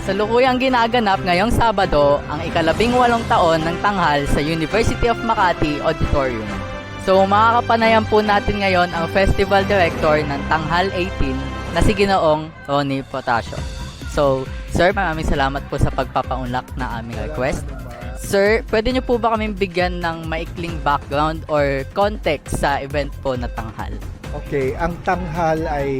Kasalukuyang ginaganap ngayong Sabado ang ika-18 taon ng tanghal sa University of Makati Auditorium. So makakapanayan po natin ngayon ang Festival Director ng Tanghal 18 na si Ginoong Ronnie Potasio. So, Sir, maraming salamat po sa pagpapaunlak na aming request. Sir, pwede niyo po ba kaming bigyan ng maikling background or context sa event po na Tanghal? Okay, ang Tanghal ay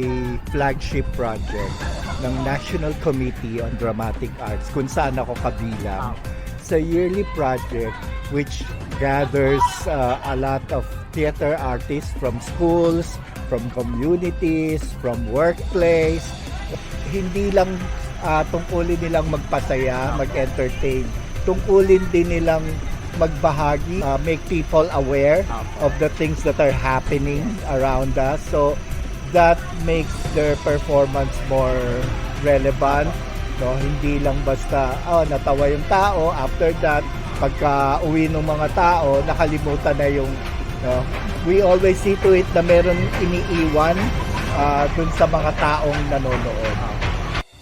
flagship project ng National Committee on Dramatic Arts kung saan ako kabilang. It's a yearly project which gathers a lot of theater artists from schools, from communities, from workplace. Hindi lang tungkulin nilang magpasaya, mag-entertain. Tungkulin din nilang magbahagi, make people aware of the things that are happening around us. So that makes their performance more relevant. No, hindi lang basta natawa yung tao, after that pagka uwi ng mga tao nakalimutan na yung we always see to it na meron iniiwan dun sa mga taong nanonood.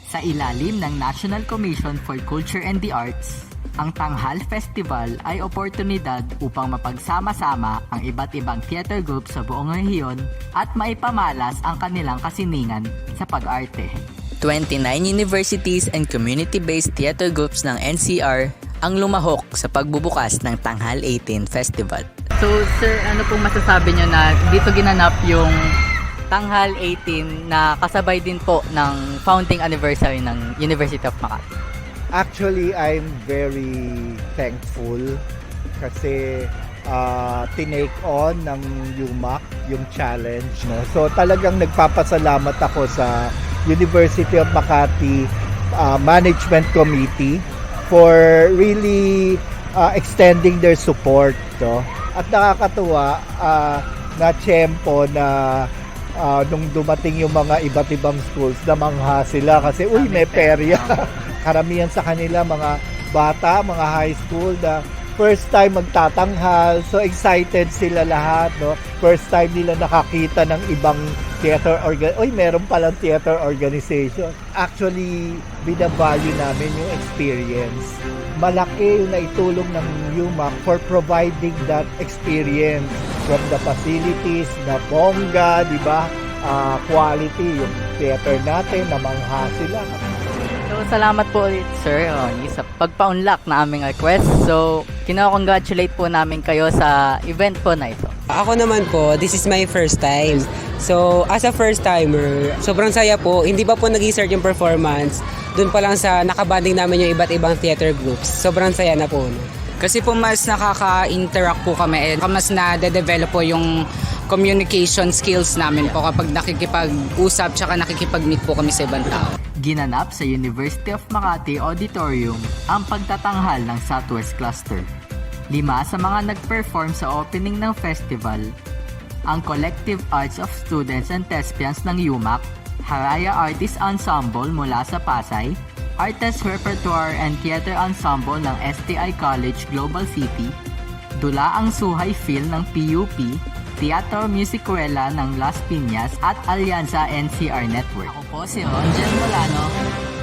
Sa ilalim ng National Commission for Culture and the Arts, ang Tanghal Festival ay oportunidad upang mapagsama-sama ang iba't ibang theater groups sa buong rehiyon at maipamalas ang kanilang kasiningan sa pag-arte. 29 universities and community-based theater groups ng NCR ang lumahok sa pagbubukas ng Tanghal 18 Festival. So, sir, ano pong masasabi nyo na dito ginanap yung Tanghal 18 na kasabay din po ng founding anniversary ng University of Makati? Actually, I'm very thankful kasi tinake on ng UMAC yung challenge. No? So talagang nagpapasalamat ako sa University of Makati Management Committee for really extending their support. No? At nakakatuwa na tiyempo na nung dumating yung mga iba't ibang schools, namangha sila kasi may perya. Karamihan sa kanila mga bata, mga high school na first time magtatanghal. So excited sila lahat, no? First time nila nakakita ng ibang theater meron palang theater organization. Actually, binavalue namin yung experience. Malaki yung naitulong ng UMAC for providing that experience from the facilities na bongga, di ba? Quality yung theater natin, namangha sila. So, salamat po ulit, Sir Ronnie, sa pagpaunlak na aming request. So, kino-congratulate po namin kayo sa event po na ito. Ako naman po, this is my first time. So, as a first timer, sobrang saya po. Hindi pa po nag-start yung performance. Doon pa lang sa nakabanding namin yung iba't ibang theater groups. Sobrang saya na po. Kasi po mas nakaka-interact po kami. Mas na-develop po yung communication skills namin po kapag nakikipag-usap tsaka nakikipag-meet po kami sa ibang tao. Ginanap sa University of Makati Auditorium ang pagtatanghal ng Southwest Cluster. 5 sa mga nag-perform sa opening ng festival, ang Collective Arts of Students and Thespians ng UMAC, Haraya Artist Ensemble mula sa Pasay, Artist Repertoire and Theater Ensemble ng STI College Global City, Dulaang Suhay Phil ng PUP, Teatro Musicuela ng Las Piñas at Alianza NCR Network. Ako po si Ronjen Molano,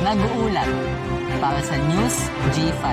nag-uulat para sa News G5.